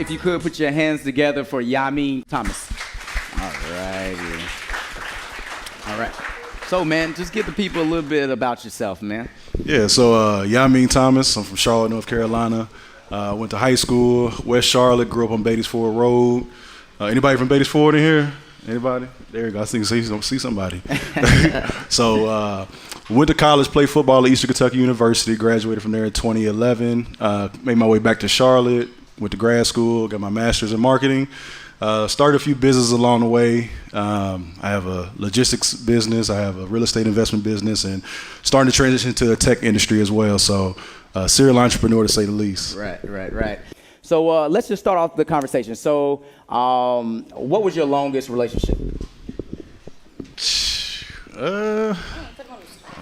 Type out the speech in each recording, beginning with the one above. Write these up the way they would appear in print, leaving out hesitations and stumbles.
if you could put your hands together for Yameen Thomas. All right. So, man, just give the people a little bit about yourself, man. Yeah, so Yameen Thomas. I'm from Charlotte, North Carolina. Went to high school, West Charlotte, grew up on Beatties Ford Road. Anybody from Beatties Ford in here? Anybody? There you go. I think see somebody. So went to college, played football at Eastern Kentucky University, graduated from there in 2011. Made my way back to Charlotte, went to grad school, got my master's in marketing. Started a few businesses along the way. I have a logistics business, I have a real estate investment business, and starting to transition to the tech industry as well. So serial entrepreneur, to say the least. Right. So let's just start off the conversation. So what was your longest relationship?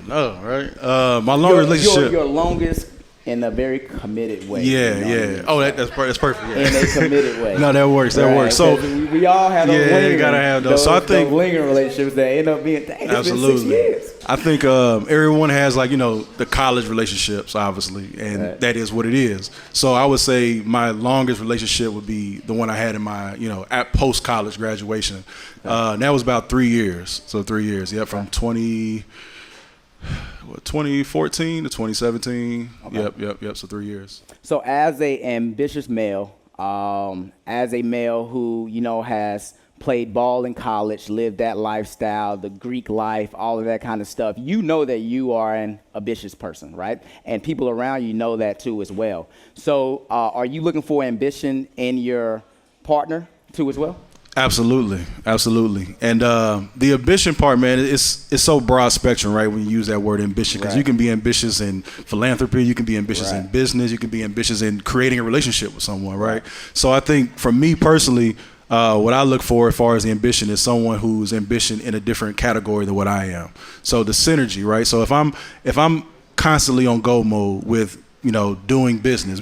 No, right? My longest relationship. Your longest in a very committed way. Yeah. Oh, that's perfect. Yeah. In a committed way. No, that works. So we all have those lingering. You gotta have those. So I think those lingering relationships that end up being. Dang, absolutely. It's been 6 years. I think everyone has the college relationships, obviously, and that is what it is. So I would say my longest relationship would be the one I had in my at post college graduation. That was about 3 years. So 3 years. Yeah, from 2014 to 2017. Okay. Yep. So 3 years. So as a ambitious male, as a male who, has played ball in college, lived that lifestyle, the Greek life, all of that kind of stuff, you know that you are an ambitious person, right? And people around you know that too as well. So are you looking for ambition in your partner too as well? Absolutely. And the ambition part, man, it's so broad spectrum, right, when you use that word ambition, because you can be ambitious in philanthropy, you can be ambitious in business, you can be ambitious in creating a relationship with someone, right? So I think for me personally, what I look for as far as the ambition is someone who's ambition in a different category than what I am. So the synergy, right? So if I'm constantly on go mode with doing business,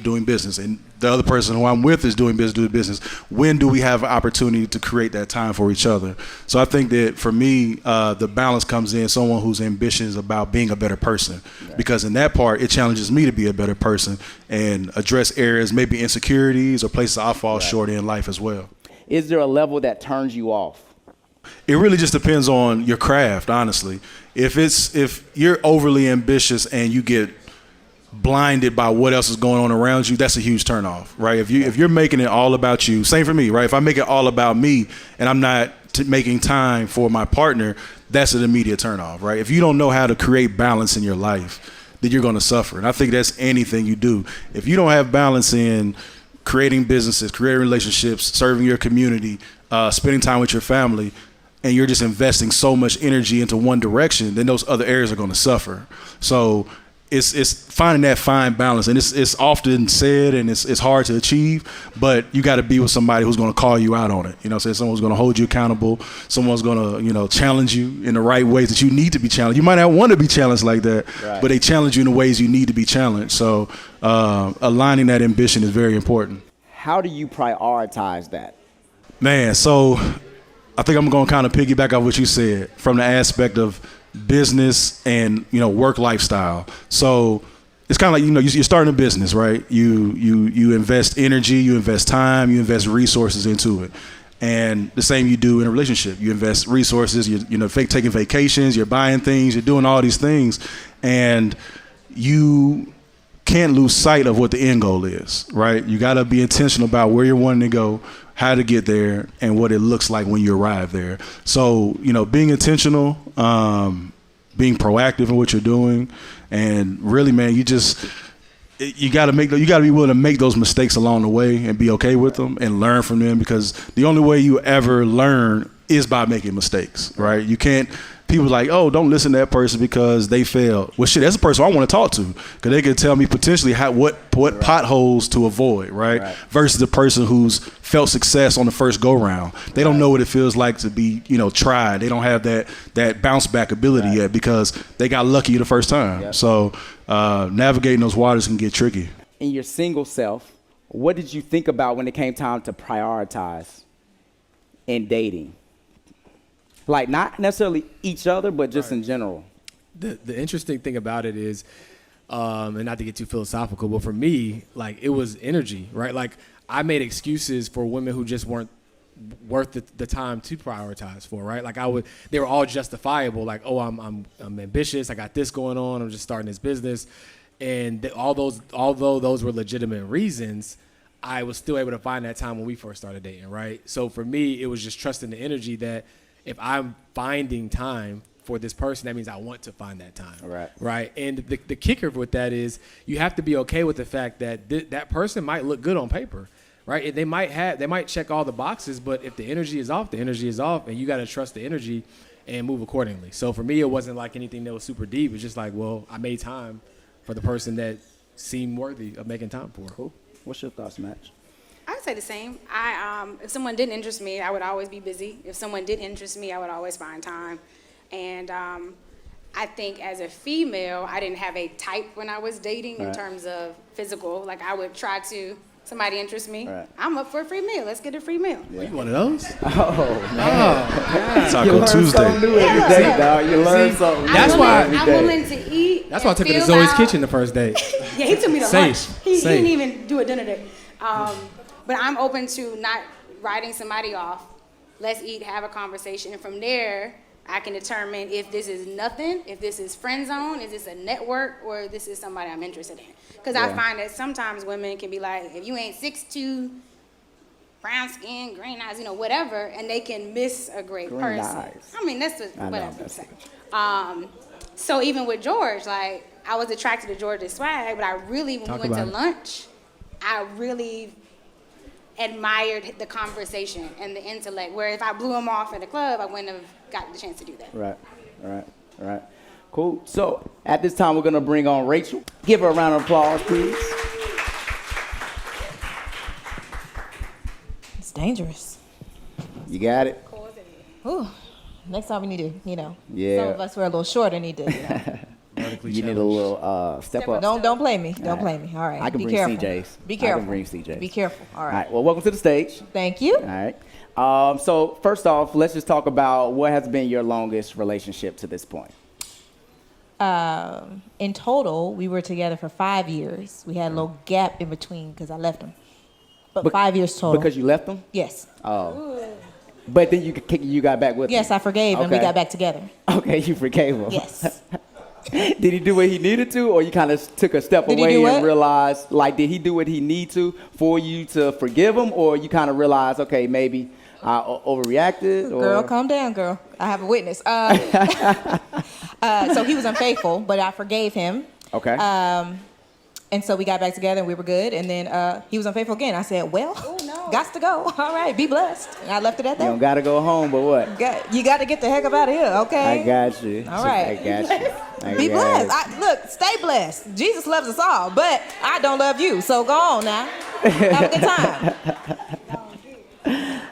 and the other person who I'm with is doing business, when do we have an opportunity to create that time for each other? So I think that for me, the balance comes in someone whose ambition is about being a better person, because in that part, it challenges me to be a better person and address areas, maybe insecurities or places I fall short in life as well. Is there a level that turns you off? It really just depends on your craft, honestly. If you're overly ambitious and you get blinded by what else is going on around you, that's a huge turnoff, right? If you're making it all about you, same for me, right? If I make it all about me and I'm not making time for my partner, that's an immediate turnoff, right? If you don't know how to create balance in your life, then you're going to suffer. And I think that's anything you do. If you don't have balance in creating businesses, creating relationships, serving your community, spending time with your family, and you're just investing so much energy into one direction, then those other areas are going to suffer. So it's finding that fine balance, and it's often said and it's hard to achieve, but you got to be with somebody who's going to call you out on it. Someone's going to hold you accountable. Someone's going to challenge you in the right ways that you need to be challenged. You might not want to be challenged like that, but they challenge you in the ways you need to be challenged. So aligning that ambition is very important. How do you prioritize that? Man, so I think I'm going to kind of piggyback off what you said from the aspect of business and work lifestyle. So it's kind of like you're starting a business, right? You invest energy, you invest time, you invest resources into it, and the same you do in a relationship. You invest resources, you're taking vacations, you're buying things, you're doing all these things, and you can't lose sight of what the end goal is, right? You got to be intentional about where you're wanting to go, how to get there, and what it looks like when you arrive there. So, being intentional, being proactive in what you're doing, and really, man, you got to be willing to make those mistakes along the way and be okay with them and learn from them, because the only way you ever learn is by making mistakes, right? You can't. People are like, oh, don't listen to that person because they failed. Well, shit, that's the person I want to talk to, because they can tell me potentially what potholes to avoid, right? Versus the person who's felt success on the first go round. They don't know what it feels like to be, tried. They don't have that bounce back ability yet because they got lucky the first time. So navigating those waters can get tricky. In your single self, what did you think about when it came time to prioritize in dating? Like, not necessarily each other, but just in general. The interesting thing about it is, and not to get too philosophical, but for me, like, it was energy, right? Like, I made excuses for women who just weren't worth the time to prioritize for, right? Like they were all justifiable. Like, oh, I'm ambitious. I got this going on. I'm just starting this business. And although those were legitimate reasons, I was still able to find that time when we first started dating, right? So for me, it was just trusting the energy that if I'm finding time for this person, that means I want to find that time. Right. And the kicker with that is you have to be okay with the fact that that person might look good on paper, right? They might check all the boxes, but if the energy is off, the energy is off, and you got to trust the energy and move accordingly. So for me, it wasn't like anything that was super deep. It's just like, well, I made time for the person that seemed worthy of making time for. Cool. What's your thoughts, Match? I would say the same. If someone didn't interest me, I would always be busy. If someone did interest me, I would always find time. And I think as a female, I didn't have a type when I was dating in terms of physical. Like I would try to, somebody interests me, I'm up for a free meal. Let's get a free meal. Yeah. You one of those? Oh, man. Taco Tuesday. Something new every day, dog. You learn something. That's why I'm willing to eat. That's why I took her to Zoe's Kitchen the first date. Yeah, he took me to lunch. He Safe. didn't even do a dinner date. But I'm open to not writing somebody off. Let's eat, have a conversation, and from there, I can determine if this is nothing, if this is friend zone, is this a network, or this is somebody I'm interested in. Because I find that sometimes women can be like, if you ain't 6'2", brown skin, green eyes, whatever, and they can miss a great Green person. eyes. I mean, that's whatever I'm saying. So even with George, like, I was attracted to George's swag, but when we went to lunch, I really admired the conversation and the intellect, where if I blew him off at the club, I wouldn't have gotten the chance to do that. Right. Cool. So at this time, we're going to bring on Rachel. Give her a round of applause, please. It's dangerous. You got it? Ooh. Next time we need to, Yeah. some of us who are a little shorter need to, You need a little step up. Don't play me. Don't play me. All right. I can Be bring careful. CJs. Be careful. I can bring CJs. Be careful. All All right. right. Well, welcome to the stage. Thank you. All right. So first off, let's just talk about what has been your longest relationship to this point. In total, we were together for 5 years. We had a little gap in between because I left him. But 5 years total. Because you left them? Yes. Oh. But then you got back with him? Yes, I forgave and we got back together. Okay, you forgave him. Yes. Did he do what he needed to, or you kind of took a step Did he away do and what? realized, like, did he do what he need to for you to forgive him, or you kind of realized, okay, maybe I overreacted? Or? Girl, calm down, girl. I have a witness. So he was unfaithful, but I forgave him. Okay. And so we got back together and we were good. And then he was unfaithful again. I said, well, gots to go. All right, be blessed. And I left it at You that. don't got to go home, but what? You got to get the heck up out of here, okay? I got you. All right. I got you. Be blessed. Look, stay blessed. Jesus loves us all, but I don't love you. So go on now. Have a good time.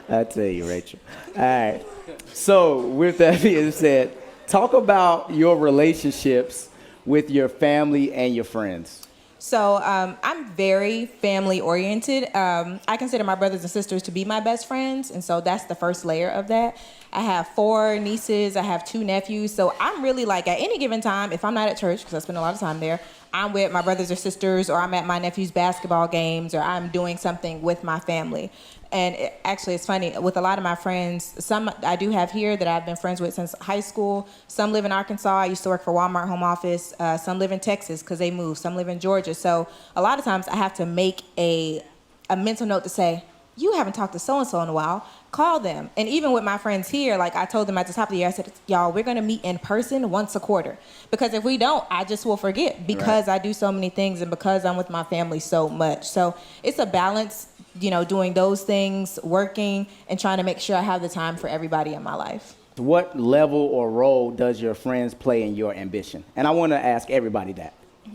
I tell you, Rachel. All right. So with that being said, talk about your relationships with your family and your friends. So I'm very family oriented. I consider my brothers and sisters to be my best friends. And so that's the first layer of that. I have 4 nieces. I have 2 nephews. So I'm really like at any given time, if I'm not at church, because I spend a lot of time there, I'm with my brothers or sisters, or I'm at my nephew's basketball games, or I'm doing something with my family. And actually, it's funny, with a lot of my friends, some I do have here that I've been friends with since high school. Some live in Arkansas. I used to work for Walmart home office. Some live in Texas because they moved. Some live in Georgia. So a lot of times I have to make a mental note to say, you haven't talked to so-and-so in a while. Call them. And even with my friends here, like I told them at the top of the year, I said, y'all, we're going to meet in person once a quarter. Because if we don't, I just will forget because I do so many things and because I'm with my family so much. So it's a balance, doing those things, working, and trying to make sure I have the time for everybody in my life. What level or role does your friends play in your ambition? And I want to ask everybody that.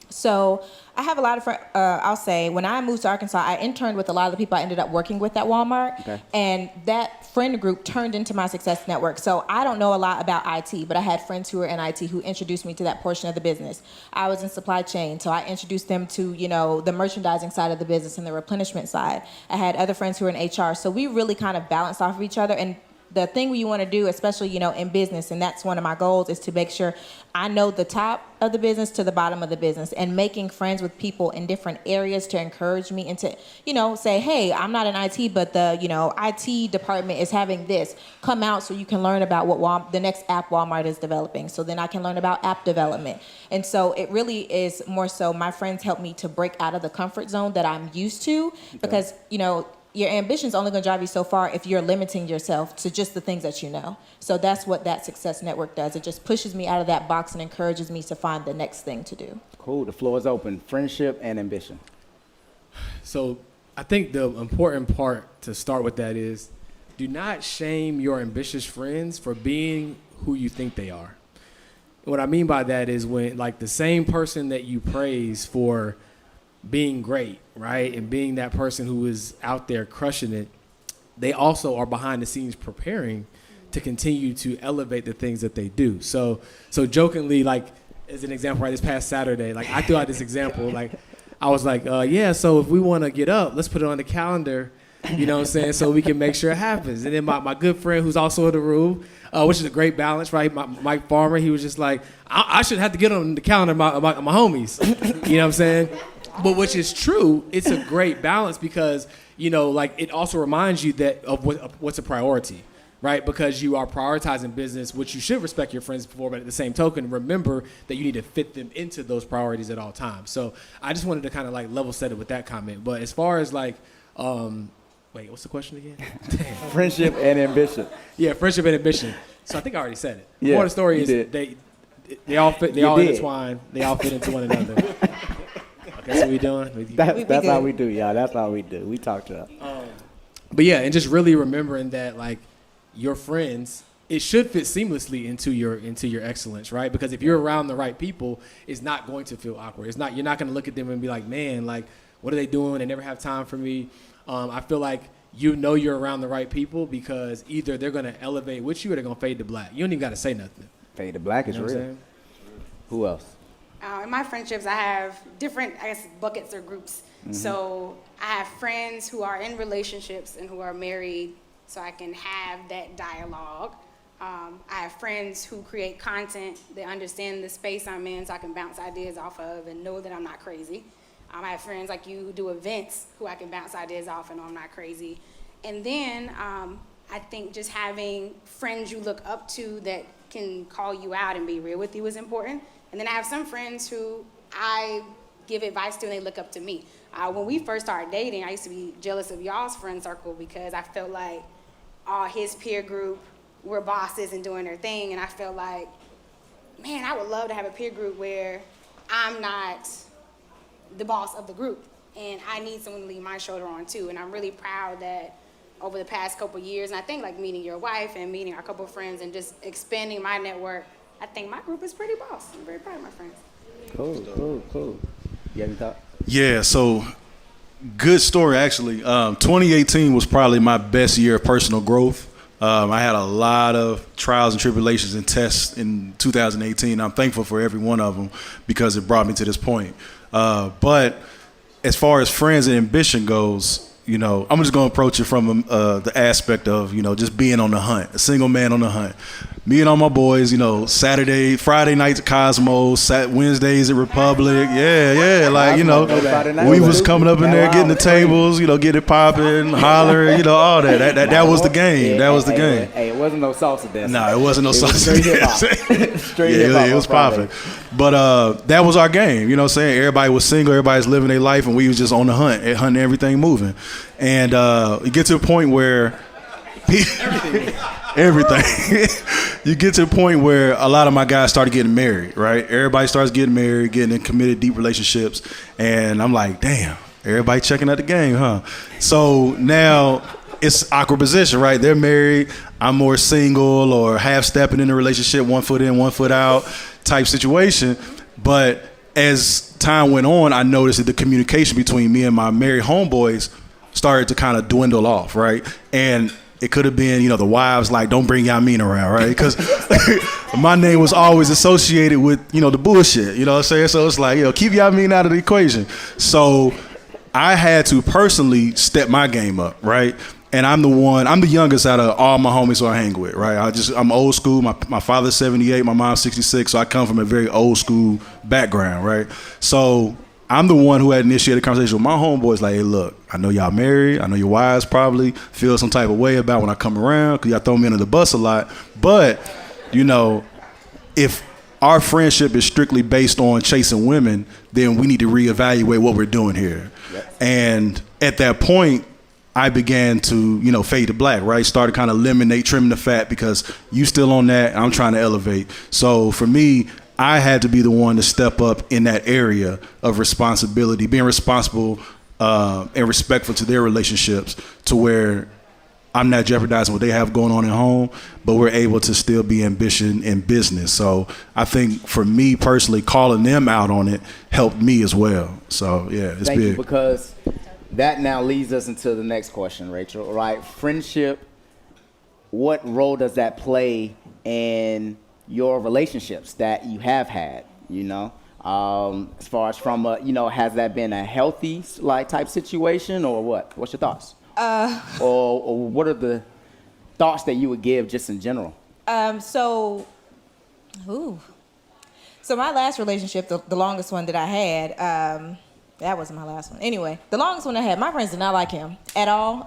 So I have a lot of friends. I'll say when I moved to Arkansas, I interned with a lot of the people I ended up working with at Walmart. Okay. And that friend group turned into my success network. So I don't know a lot about IT, but I had friends who were in IT who introduced me to that portion of the business. I was in supply chain, so I introduced them to, the merchandising side of the business and the replenishment side. I had other friends who were in HR. So we really kind of balanced off of each other. And the thing you want to do, especially, in business, and that's one of my goals, is to make sure I know the top of the business to the bottom of the business, and making friends with people in different areas to encourage me and to, say, hey, I'm not in IT, but the, IT department is having this. Come out so you can learn about what the next app Walmart is developing. So then I can learn about app development. And so it really is more so my friends help me to break out of the comfort zone that I'm used to, because, your ambition's only going to drive you so far if you're limiting yourself to just the things that you know. So that's what that Success Network does. It just pushes me out of that box and encourages me to find the next thing to do. Cool. The floor is open. Friendship and ambition. So I think the important part to start with that is, do not shame your ambitious friends for being who you think they are. What I mean by that is when, like, the same person that you praise for being great, right, and being that person who is out there crushing it, they also are behind the scenes preparing to continue to elevate the things that they do. So jokingly, like, as an example, right, this past Saturday, like, I threw out this example, like, I was like, so if we want to get up, let's put it on the calendar, you know what I'm saying, so we can make sure it happens. And then my good friend, who's also in the room, which is a great balance, right, Mike Farmer, he was just like, I should have to get on the calendar, my homies, you know what I'm saying? But which is true, it's a great balance because, like, it also reminds you that of what's a priority, right? Because you are prioritizing business, which you should respect your friends for, but at the same token, remember that you need to fit them into those priorities at all times. So I just wanted to kind of like level set it with that comment. But as far as like, wait, what's the question again? Damn. Friendship and ambition. Yeah, friendship and ambition. So I think I already said it. Yeah, More of the story is did. they all fit, they You all did. intertwine, they all fit into one another. That's what we doing? That's how we do, y'all. That's how we do. We talk to them. But yeah, and just really remembering that, like, your friends, it should fit seamlessly into your excellence, right? Because if you're around the right people, it's not going to feel awkward. You're not going to look at them and be like, man, like, what are they doing? They never have time for me. I feel like you're around the right people because either they're going to elevate with you or they're going to fade to black. You don't even got to say nothing. Fade to black is You know what I'm real. saying? Who else? In my friendships, I have different, buckets or groups. Mm-hmm. So I have friends who are in relationships and who are married, so I can have that dialogue. I have friends who create content that understand the space I'm in, so I can bounce ideas off of and know that I'm not crazy. I have friends like you who do events who I can bounce ideas off and know I'm not crazy. And then I think just having friends you look up to that can call you out and be real with you is important. And then I have some friends who I give advice to and they look up to me. When we first started dating, I used to be jealous of y'all's friend circle because I felt like his peer group were bosses and doing their thing. And I felt like, man, I would love to have a peer group where I'm not the boss of the group. And I need someone to leave my shoulder on too. And I'm really proud that over the past couple of years, and I think like meeting your wife and meeting our couple of friends and just expanding my network, I think my group is pretty boss. I'm very proud of my friends. Cool. You have any thoughts? Yeah, so good story, actually. 2018 was probably my best year of personal growth. I had a lot of trials and tribulations and tests in 2018. I'm thankful for every one of them because it brought me to this point. But as far as friends and ambition goes, I'm just going to approach it from the aspect of, just being on the hunt, a single man on the hunt. Me and all my boys, Friday nights at Cosmos, Wednesdays at Republic. Yeah, like, we was coming up in there, getting the tables, getting it popping, hollering, all that. That was the game. That was the game. Hey, it wasn't no salsa dance. No, it wasn't no salsa straight hip-hop. Straight hip-hop. It was popping. But that was our game, you know what I'm saying? Everybody was single, everybody's living their life, and we was just on the hunt, hunting everything moving. And you get to a point where everything. You get to a point where a lot of my guys started getting married, right? Everybody starts getting married, getting in committed, deep relationships. And I'm like, damn, everybody checking out the game, huh? So now it's awkward position, right? They're married. I'm more single or half-stepping in the relationship, 1 foot in, 1 foot out type situation. But as time went on, I noticed that the communication between me and my married homeboys started to kind of dwindle off, right? And it could have been, the wives like, don't bring Yameen around, right? Because my name was always associated with, the bullshit, you know what I'm saying? So it's like, keep Yameen out of the equation. So I had to personally step my game up, right? And I'm the youngest out of all my homies who I hang with, right? I'm old school. My father's 78, my mom's 66, so I come from a very old school background, right? So I'm the one who had initiated a conversation with my homeboys, like, hey, look, I know y'all married. I know your wives probably feel some type of way about when I come around because y'all throw me under the bus a lot. But, you know, if our friendship is strictly based on chasing women, then we need to reevaluate what we're doing here. Yep. And at that point, I began to, you know, fade to black, right? Started kind of eliminate, trimming the fat because you still on that, and I'm trying to elevate. So for me, I had to be the one to step up in that area of responsibility, being responsible and respectful to their relationships to where I'm not jeopardizing what they have going on at home, but we're able to still be ambitious in business. So I think for me personally, calling them out on it helped me as well. So yeah, it's Thank big. you, because that now leads us into the next question, Rachel, right? Friendship, what role does that play in your relationships that you have had, you know? As far as from a, you know, has that been a healthy like type situation or what? What's your thoughts? Or what are the thoughts that you would give just in general? So my last relationship, the longest one that I had, that wasn't my last one. Anyway, the longest one I had, my friends did not like him at all.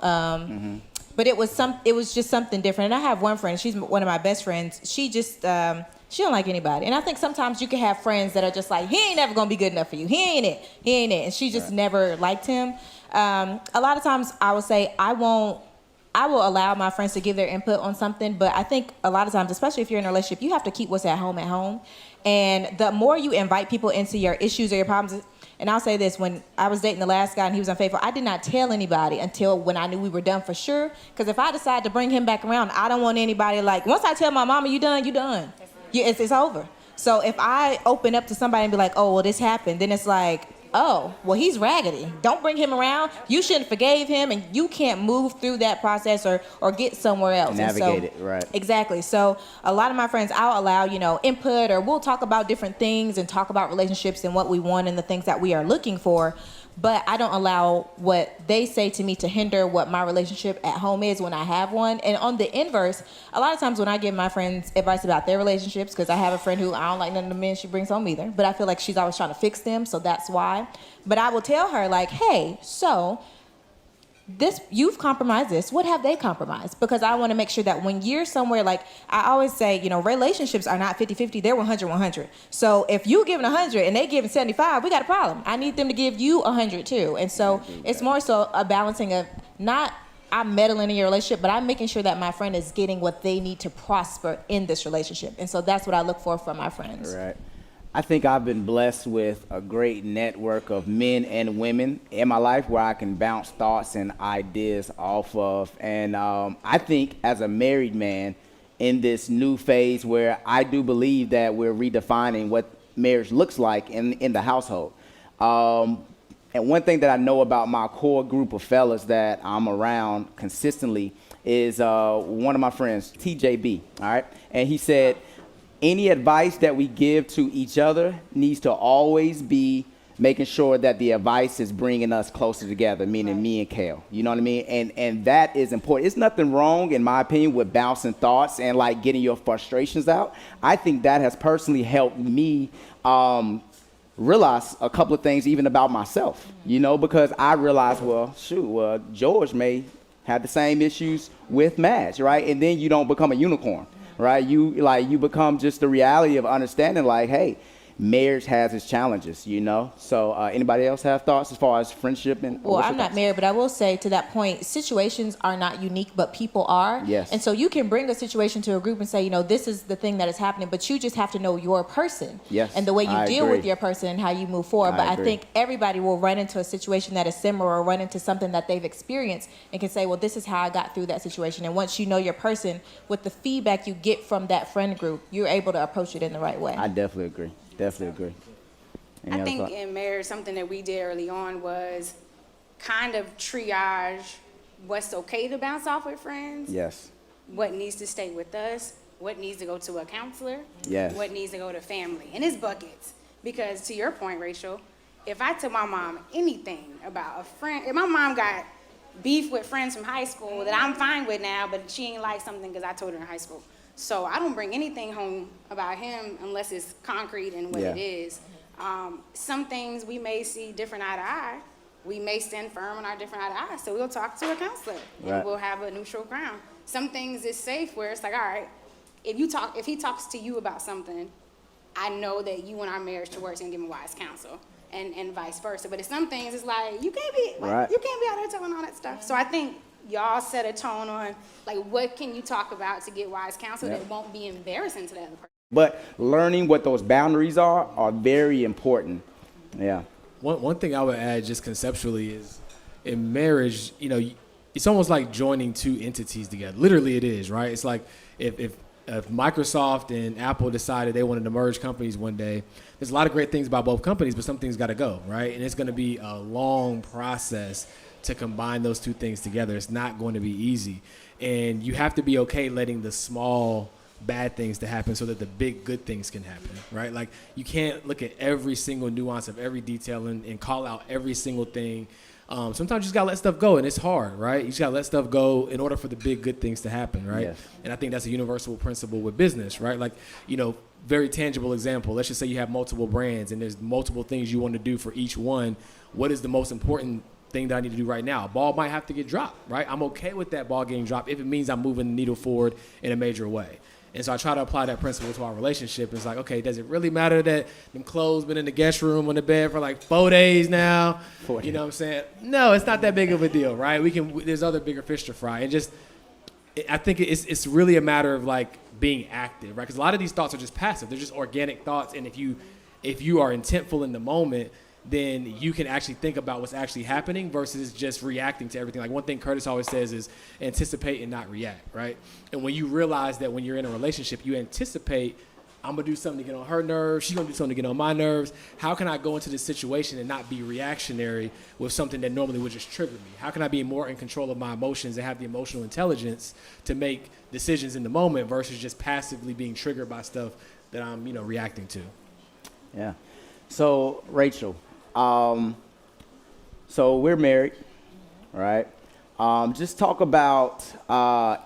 But it was just something different. And I have one friend, she's one of my best friends. She just, she don't like anybody. And I think sometimes you can have friends that are just like, he ain't never gonna be good enough for you. He ain't it. And she just never liked him. A lot of times I would say I will allow my friends to give their input on something, but I think a lot of times, especially if you're in a relationship, you have to keep what's at home. And the more you invite people into your issues or your problems, and I'll say this, when I was dating the last guy and he was unfaithful, I did not tell anybody until when I knew we were done for sure. Because if I decide to bring him back around, I don't want anybody like, once I tell my mama you done, you done. It's over. So if I open up to somebody and be like, oh, well, this happened, then it's like, oh, well, he's raggedy. Don't bring him around. You shouldn't forgave him, and you can't move through that process or get somewhere else. Navigate it, right. Exactly. So a lot of my friends, I'll allow, you know, input, or we'll talk about different things and talk about relationships and what we want and the things that we are looking for. But I don't allow what they say to me to hinder what my relationship at home is when I have one. And on the inverse, a lot of times when I give my friends advice about their relationships, because I have a friend who I don't like none of the men she brings home either, but I feel like she's always trying to fix them, so that's why. But I will tell her, like, hey, so this, you've compromised this. What have they compromised? Because I want to make sure that when you're somewhere, like I always say, you know, relationships are not 50-50, they're 100-100. So if you giving 100 and they giving 75, we got a problem. I need them to give you 100 too. And so it's more so a balancing of not I'm meddling in your relationship, but I'm making sure that my friend is getting what they need to prosper in this relationship. And so that's what I look for from my friends. Right. I think I've been blessed with a great network of men and women in my life where I can bounce thoughts and ideas off of. And I think as a married man in this new phase where I do believe that we're redefining what marriage looks like in the household. And one thing that I know about my core group of fellas that I'm around consistently is one of my friends, TJB, all right? And he said, any advice that we give to each other needs to always be making sure that the advice is bringing us closer together, meaning me and Kale. You know what I mean? And that is important. It's nothing wrong, in my opinion, with bouncing thoughts and like getting your frustrations out. I think that has personally helped me realize a couple of things even about myself, you know, because I realized, George may have the same issues with Madge, right? And then you don't become a unicorn. Right, you become just the reality of understanding, like, hey, marriage has its challenges, you know. So, anybody else have thoughts as far as friendship and? Well, I'm not married, but I will say to that point, situations are not unique, but people are. Yes. And so you can bring a situation to a group and say, you know, this is the thing that is happening, but you just have to know your person. Yes. And the way you I deal agree. with your person and how you move forward. But I think everybody will run into a situation that is similar or run into something that they've experienced and can say, well, this is how I got through that situation. And once you know your person, with the feedback you get from that friend group, you're able to approach it in the right way. I definitely agree. Definitely agree. Any I other think thought? in marriage, something that we did early on was kind of triage what's okay to bounce off with friends, Yes. what needs to stay with us, what needs to go to a counselor, Yes. what needs to go to family. And it's buckets. Because to your point, Rachel, if I tell my mom anything about a friend, if my mom got beef with friends from high school that I'm fine with now, but she ain't like something because I told her in high school. So I don't bring anything home about him unless it's concrete and what it is. Some things we may see different eye to eye. We may stand firm on our different eye to eye. So we'll talk to a counselor and we'll have a neutral ground. Some things is safe where it's like, all right, if he talks to you about something, I know that you want our marriage to work and give him wise counsel. And vice versa. But it's some things it's like you can't be out there telling all that stuff. So I think y'all set a tone on like what can you talk about to get wise counsel that won't be embarrassing to the other person. But learning what those boundaries are very important. Yeah. One thing I would add just conceptually is in marriage, it's almost like joining two entities together. Literally it is, right? It's like if Microsoft and Apple decided they wanted to merge companies one day, there's a lot of great things about both companies, but some things got to go, right? And it's going to be a long process to combine those two things together. It's not going to be easy. And you have to be okay letting the small bad things to happen so that the big good things can happen, right? Like you can't look at every single nuance of every detail and call out every single thing. Sometimes you just gotta let stuff go, and it's hard, right? You just gotta let stuff go in order for the big good things to happen, right? Yes. And I think that's a universal principle with business, right? Like, very tangible example. Let's just say you have multiple brands and there's multiple things you want to do for each one. What is the most important thing that I need to do right now? A ball might have to get dropped, right? I'm okay with that ball getting dropped if it means I'm moving the needle forward in a major way. And so I try to apply that principle to our relationship. It's like, okay, does it really matter that them clothes been in the guest room on the bed for like 4 days now? 40. You know what I'm saying? No, it's not that big of a deal, right? There's other bigger fish to fry. And I think it's really a matter of like being active, right? Because a lot of these thoughts are just passive. They're just organic thoughts. And if you are intentful in the moment, then you can actually think about what's actually happening versus just reacting to everything. Like one thing Curtis always says is anticipate and not react, right? And when you realize that when you're in a relationship, you anticipate, I'm going to do something to get on her nerves, she's going to do something to get on my nerves. How can I go into this situation and not be reactionary with something that normally would just trigger me? How can I be more in control of my emotions and have the emotional intelligence to make decisions in the moment versus just passively being triggered by stuff that I'm, reacting to? Yeah. So, Rachel, so we're married, right? Just talk about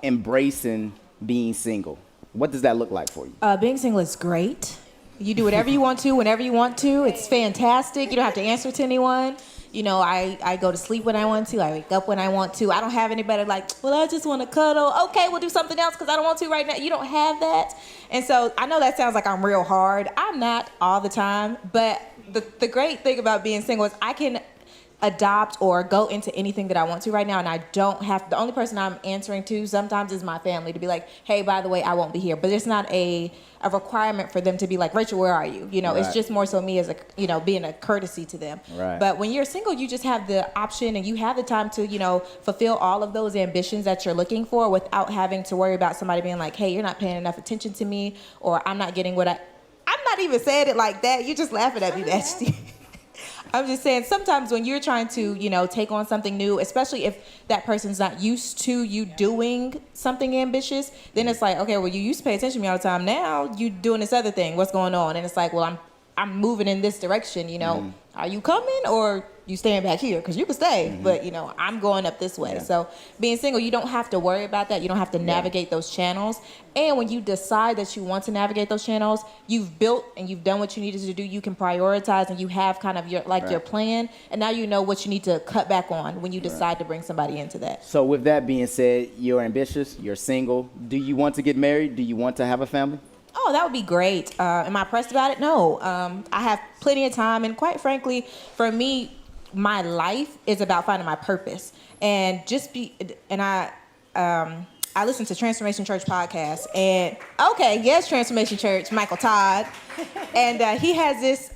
embracing being single. What does that look like for you? Being single is great. You do whatever you want to, whenever you want to. It's fantastic. You don't have to answer to anyone. I go to sleep when I want to. I wake up when I want to. I don't have anybody like, well, I just want to cuddle. Okay, we'll do something else because I don't want to right now. You don't have that. And so I know that sounds like I'm real hard. I'm not all the time. But the great thing about being single is I can adopt or go into anything that I want to right now, and I don't have, the only person I'm answering to sometimes is my family to be like, hey, by the way, I won't be here. But it's not a requirement for them to be like, Rachel, where are you? Right. It's just more so me as being a courtesy to them. Right. But when you're single, you just have the option and you have the time to, fulfill all of those ambitions that you're looking for without having to worry about somebody being like, hey, you're not paying enough attention to me, or I'm not getting I'm not even saying it like that. You're just laughing at me, Nasty. I'm just saying sometimes when you're trying to, take on something new, especially if that person's not used to you doing something ambitious, then it's like, okay, well, you used to pay attention to me all the time. Now you doing this other thing. What's going on? And it's like, well, I'm moving in this direction, Are you coming or you staying back here? Because you can stay, but, I'm going up this way. Yeah. So being single, you don't have to worry about that. You don't have to navigate those channels. And when you decide that you want to navigate those channels, you've built and you've done what you needed to do. You can prioritize and you have kind of your plan. And now you know what you need to cut back on when you decide to bring somebody into that. So with that being said, you're ambitious, you're single. Do you want to get married? Do you want to have a family? Oh, that would be great. Am I pressed about it? No. I have plenty of time. And quite frankly, for me, my life is about finding my purpose. And I listen to Transformation Church podcast. And, Transformation Church, Michael Todd. And he has this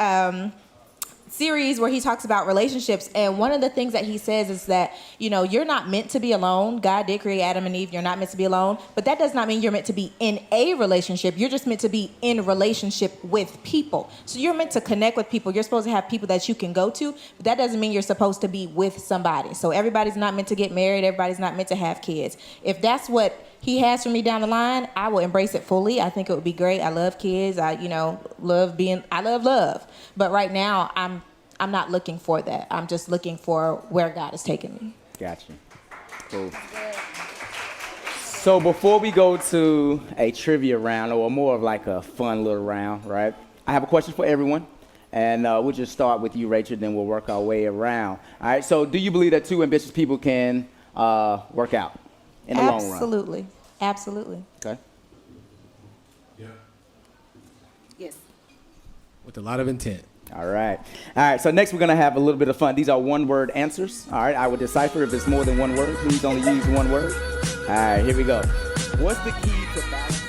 series where he talks about relationships, and one of the things that he says is that you're not meant to be alone. God did create Adam and Eve. You're not meant to be alone, but that does not mean you're meant to be in a relationship. You're just meant to be in relationship with people. So you're meant to connect with people. You're supposed to have people that you can go to, but that doesn't mean you're supposed to be with somebody. So everybody's not meant to get married. Everybody's not meant to have kids. If that's what he has for me down the line, I will embrace it fully. I think it would be great. I love kids. I love love. But right now, I'm not looking for that. I'm just looking for where God has taken me. Gotcha. Cool. So before we go to a trivia round, or more of like a fun little round, right? I have a question for everyone, and we'll just start with you, Rachel, then we'll work our way around. All right, so do you believe that two ambitious people can work out in the long run? Absolutely. Absolutely. Okay. Yes. With a lot of intent. All right. All right, so next we're going to have a little bit of fun. These are one-word answers. All right, I will decipher if it's more than one word. Please only use one word. All right, here we go. What's the key to balance?